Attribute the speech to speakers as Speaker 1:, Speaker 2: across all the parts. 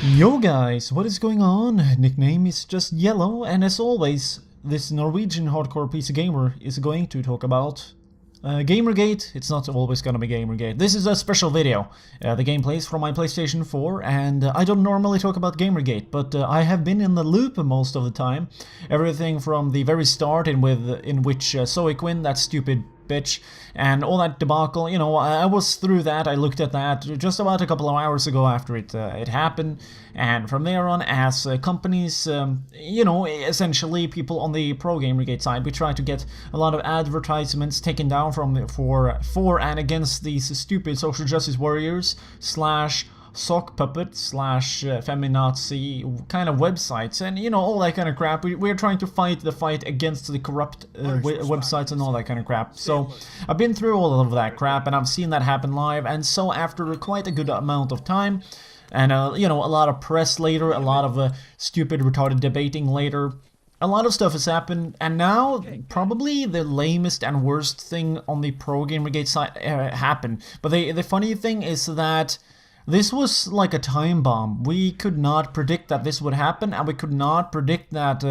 Speaker 1: Yo guys, what is going on? Nickname is just Yellow, and as always, this Norwegian hardcore PC gamer is going to talk about Gamergate. It's not always gonna be Gamergate. This is a special video. The gameplay is from my PlayStation 4, and I don't normally talk about Gamergate, but I have been in the loop most of the time. Everything from the very start, in which Zoe Quinn, that stupid bitch, and all that debacle, you know, I was through that. I looked at that just about a couple of hours ago after it happened, and from there on, as companies, you know, essentially people on the pro Gamergate side, we try to get a lot of advertisements taken down for and against these stupid social justice warriors slash sock puppet slash feminazi kind of websites, and you know, all that kind of crap. We're trying to fight the fight against the corrupt websites and all that kind of crap. So I've been through all of that crap, and I've seen that happen live, and so after quite a good amount of time, and you know, a lot of press later, a lot of stupid retarded debating later, a lot of stuff has happened, and now probably the lamest and worst thing on the pro Gamergate side happened. But the funny thing is that this was like a time bomb. We could not predict that this would happen, and we could not predict that,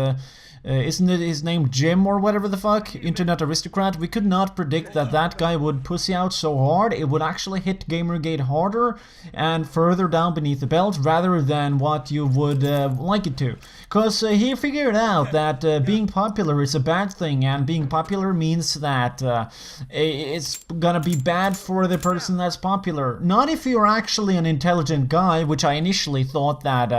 Speaker 1: isn't it his name Jim or whatever the fuck? InternetAristocrat? We could not predict that that guy would pussy out so hard. It would actually hit Gamergate harder and further down beneath the belt rather than what you would like it to. Because he figured out that being popular is a bad thing, and being popular means that it's gonna be bad for the person that's popular. Not if you're actually an intelligent guy, which I initially thought that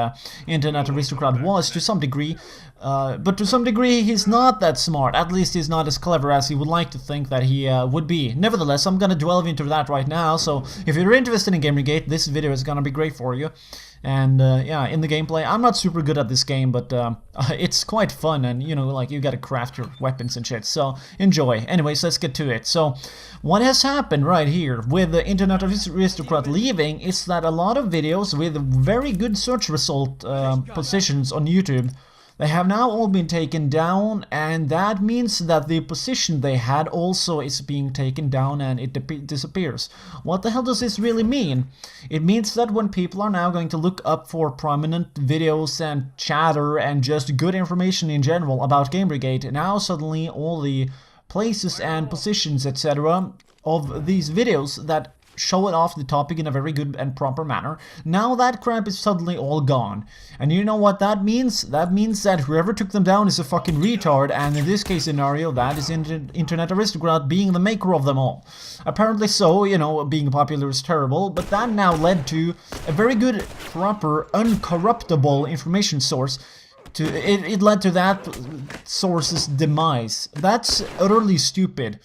Speaker 1: InternetAristocrat was to some degree. But to some degree, he's not that smart. At least he's not as clever as he would like to think that he would be. Nevertheless, I'm gonna delve into that right now, so if you're interested in Gamergate, this video is gonna be great for you. And yeah, in the gameplay, I'm not super good at this game, but it's quite fun, and you know, like, you gotta craft your weapons and shit, so enjoy. Anyways, let's get to it. So what has happened right here with the InternetAristocrat leaving is that a lot of videos with very good search result positions on YouTube, they have now all been taken down, and that means that the position they had also is being taken down, and it disappears. What the hell does this really mean? It means that when people are now going to look up for prominent videos and chatter and just good information in general about Gamergate, now suddenly all the places and positions, etc., of these videos that show it off the topic in a very good and proper manner, now that crap is suddenly all gone. And you know what that means? That means that whoever took them down is a fucking retard, and in this case scenario, that is InternetAristocrat being the maker of them all. Apparently so, you know, being popular is terrible, but that now led to a very good, proper, uncorruptible information source. It led to that source's demise. That's utterly stupid.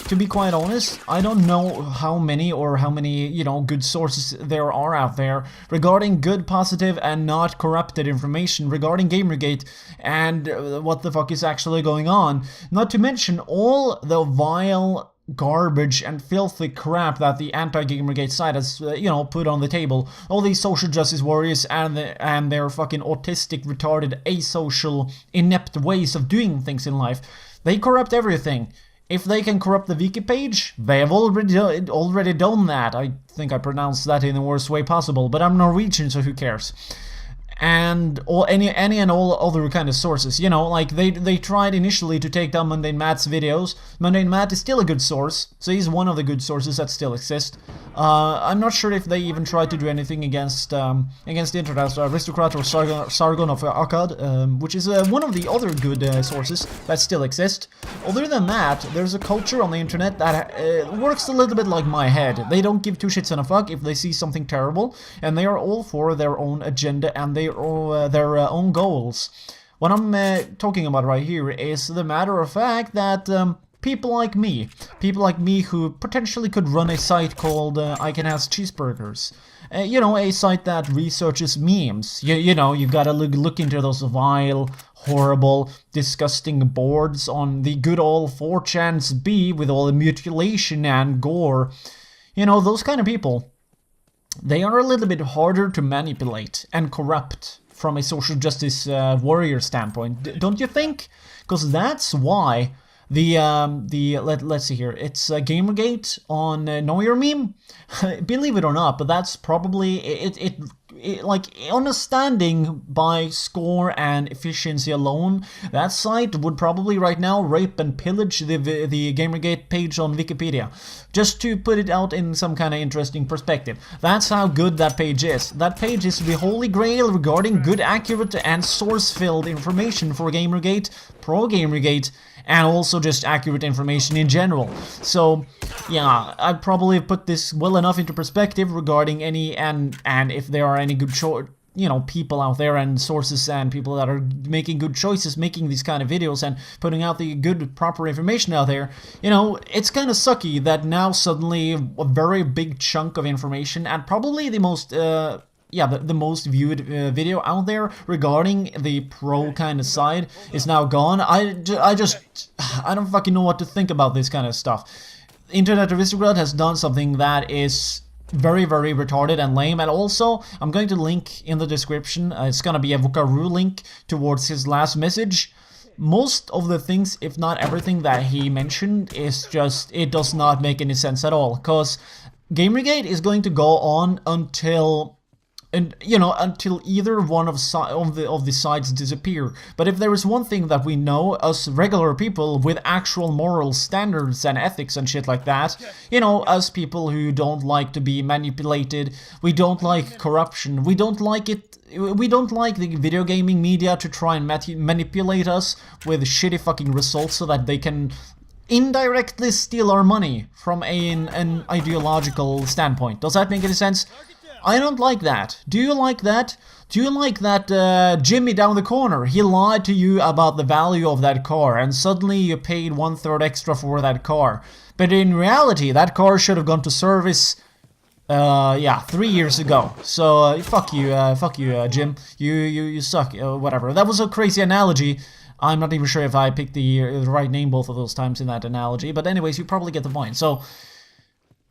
Speaker 1: To be quite honest, I don't know how many, you know, good sources there are out there regarding good, positive, and not corrupted information regarding Gamergate and what the fuck is actually going on. Not to mention all the vile garbage and filthy crap that the anti-Gamergate side has, you know, put on the table. All these social justice warriors and their fucking autistic, retarded, asocial, inept ways of doing things in life. They corrupt everything. If they can corrupt the wiki page, they have already done that. I think I pronounced that in the worst way possible, but I'm Norwegian, so who cares? And any and all other kind of sources, you know, like they tried initially to take down Mundane Matt's videos. Mundane Matt is still a good source, so he's one of the good sources that still exist. I'm not sure if they even tried to do anything against InternetAristocrat or Sargon of Akkad, which is one of the other good sources that still exist. Other than that, there's a culture on the internet that works a little bit like my head. They don't give two shits and a fuck if they see something terrible, and they are all for their own agenda and their own goals. What I'm talking about right here is the matter of fact that people like me who potentially could run a site called I Can Ask Cheeseburgers. You know, a site that researches memes. You know, you gotta look into those vile, horrible, disgusting boards on the good old 4chan's B with all the mutilation and gore. You know, those kind of people. They are a little bit harder to manipulate and corrupt from a social justice warrior standpoint, don't you think? Because that's why let's see here. It's Gamergate on Know Your Meme. Believe it or not, but that's probably like, understanding by score and efficiency alone, that site would probably right now rape and pillage the Gamergate page on Wikipedia. Just to put it out in some kind of interesting perspective. That's how good that page is. That page is the holy grail regarding good, accurate, and source-filled information for Gamergate, pro Gamergate, and also just accurate information in general. So, yeah, I probably put this well enough into perspective regarding any, and if there are any good people out there and sources and people that are making good choices, making these kind of videos and putting out the good, proper information out there, it's kind of sucky that now suddenly a very big chunk of information and probably the most, the most viewed video out there regarding the pro kind of side is now gone. I don't fucking know what to think about this kind of stuff. InternetAristocrat has done something that is very, very retarded and lame, and also I'm going to link in the description, it's gonna be a Vokaroo link towards his last message. Most of the things, if not everything that he mentioned, is just, it does not make any sense at all, because Gamergate is going to go on until either one of the sides disappear. But if there is one thing that we know, us regular people with actual moral standards and ethics and shit like that, us people who don't like to be manipulated, we don't like corruption, we don't like the video gaming media to try and manipulate us with shitty fucking results so that they can indirectly steal our money from an ideological standpoint. Does that make any sense? I don't like that. Do you like that? Do you like that Jimmy down the corner, he lied to you about the value of that car and suddenly you paid 1/3 extra for that car. But in reality, that car should have gone to service, 3 years ago. So, fuck you, Jim. You suck, whatever. That was a crazy analogy. I'm not even sure if I picked the right name both of those times in that analogy. But anyways, you probably get the point. So,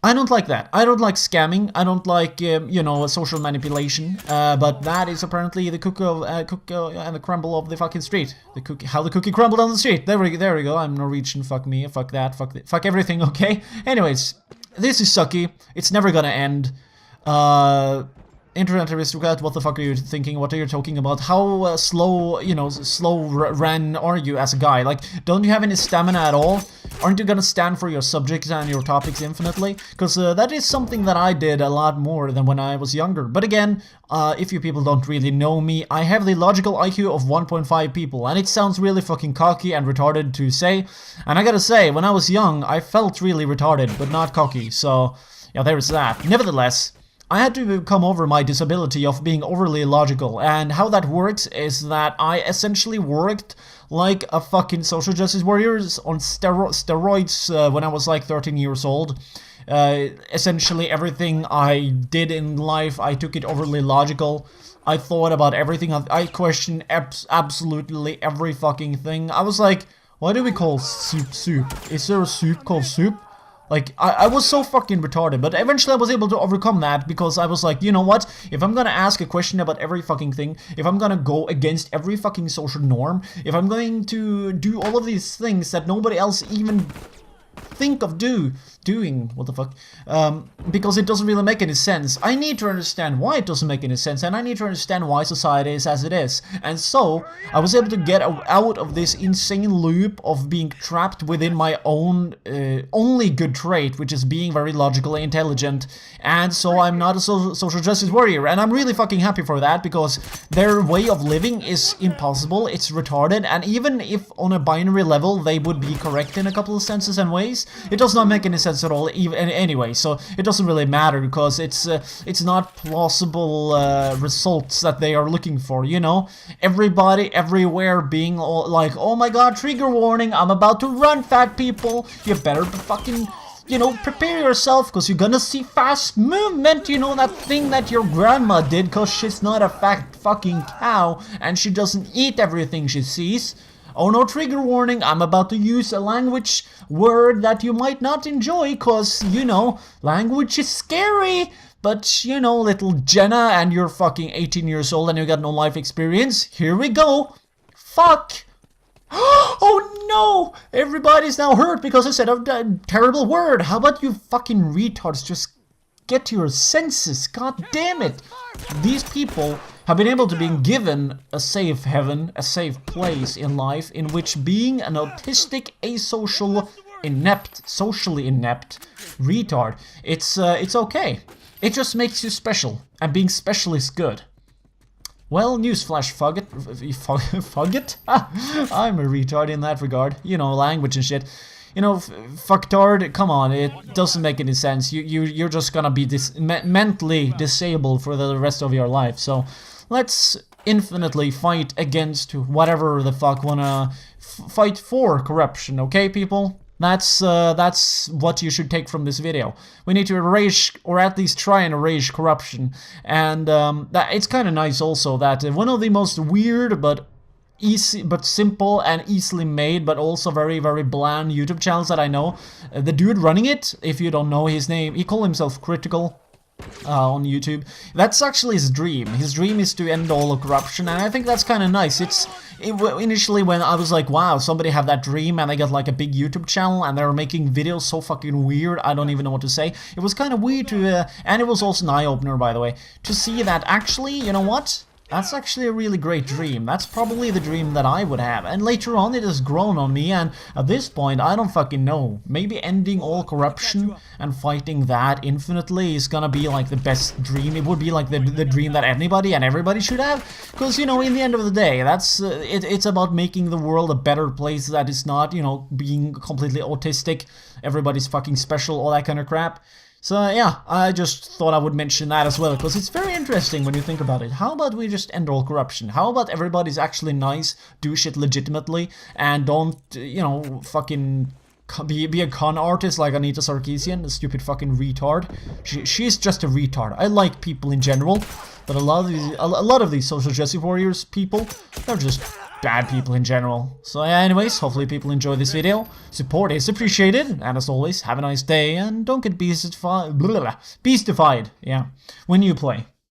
Speaker 1: I don't like that. I don't like scamming. I don't like, social manipulation. But that is apparently the cook and the crumble of the fucking street. How the cookie crumbled on the street. There we go. I'm Norwegian. Fuck me. Fuck that. Fuck everything. Okay. Anyways, this is sucky. It's never gonna end. InternetAristocrat, what the fuck are you thinking? What are you talking about? How slow ran are you as a guy? Like, don't you have any stamina at all? Aren't you gonna stand for your subjects and your topics infinitely? Because that is something that I did a lot more than when I was younger. But again, if you people don't really know me, I have the logical IQ of 1.5 people, and it sounds really fucking cocky and retarded to say. And I gotta say, when I was young, I felt really retarded, but not cocky. So, yeah, there's that. Nevertheless, I had to come over my disability of being overly logical, and how that works is that I essentially worked like a fucking social justice warrior on steroids when I was like 13 years old. Essentially everything I did in life, I took it overly logical. I thought about everything, I questioned absolutely every fucking thing. I was like, why do we call soup? Is there a soup called soup? Like, I was so fucking retarded, but eventually I was able to overcome that because I was like, you know what? If I'm gonna ask a question about every fucking thing, if I'm gonna go against every fucking social norm, if I'm going to do all of these things that nobody else even think of doing, what the fuck, because it doesn't really make any sense. I need to understand why it doesn't make any sense, and I need to understand why society is as it is. And so, I was able to get out of this insane loop of being trapped within my own only good trait, which is being very logically intelligent, and so I'm not a social justice warrior, and I'm really fucking happy for that, because their way of living is impossible, it's retarded, and even if on a binary level they would be correct in a couple of senses and ways, it does not make any sense at all even anyway, so it doesn't really matter because it's not plausible results that they are looking for, you know? Everybody everywhere being all like, oh my god, trigger warning, I'm about to run, fat people, you better fucking, you know, prepare yourself because you're gonna see fast movement, you know, that thing that your grandma did because she's not a fat fucking cow and she doesn't eat everything she sees. Oh no, trigger warning, I'm about to use a language word that you might not enjoy, cause, you know, language is scary. But, you know, little Jenna, and you're fucking 18 years old and you got no life experience, here we go. Fuck. Oh no, everybody's now hurt because I said a terrible word. How about you fucking retards just get to your senses, god damn it! These people have been able to be given a safe heaven, a safe place in life in which being an autistic, asocial, inept, socially inept retard, it's okay. It just makes you special, and being special is good. Well, newsflash, fugget. Fugget? I'm a retard in that regard. You know, language and shit. You know, fucktard, come on, it doesn't make any sense. You're just gonna be mentally disabled for the rest of your life. So, let's infinitely fight against whatever the fuck wanna fight for corruption, okay, people? That's what you should take from this video. We need to erase, or at least try and erase, corruption. And it's kind of nice also that one of the most weird but easy, but simple and easily made, but also very, very bland YouTube channels that I know. The dude running it, if you don't know his name, he calls himself Critical on YouTube. That's actually his dream. His dream is to end all of corruption, and I think that's kind of nice. Initially when I was like, wow, somebody have that dream and they got like a big YouTube channel and they're making videos so fucking weird, I don't even know what to say. It was kind of weird to, and it was also an eye-opener, by the way, to see that actually, you know what? That's actually a really great dream. That's probably the dream that I would have. And later on it has grown on me, and at this point I don't fucking know. Maybe ending all corruption and fighting that infinitely is gonna be like the best dream. It would be like the dream that anybody and everybody should have. Because, you know, in the end of the day, that's it's about making the world a better place that is not, you know, being completely autistic, everybody's fucking special, all that kind of crap. So yeah, I just thought I would mention that as well, because it's very interesting when you think about it. How about we just end all corruption? How about everybody's actually nice, do shit legitimately, and don't, you know, fucking be a con artist like Anita Sarkeesian, a stupid fucking retard. She's just a retard. I like people in general, but a lot of these social justice warriors people, they're just bad people in general. So yeah, anyways, hopefully people enjoy this video. Support is appreciated, and as always, have a nice day, and don't get beastified, yeah, when you play.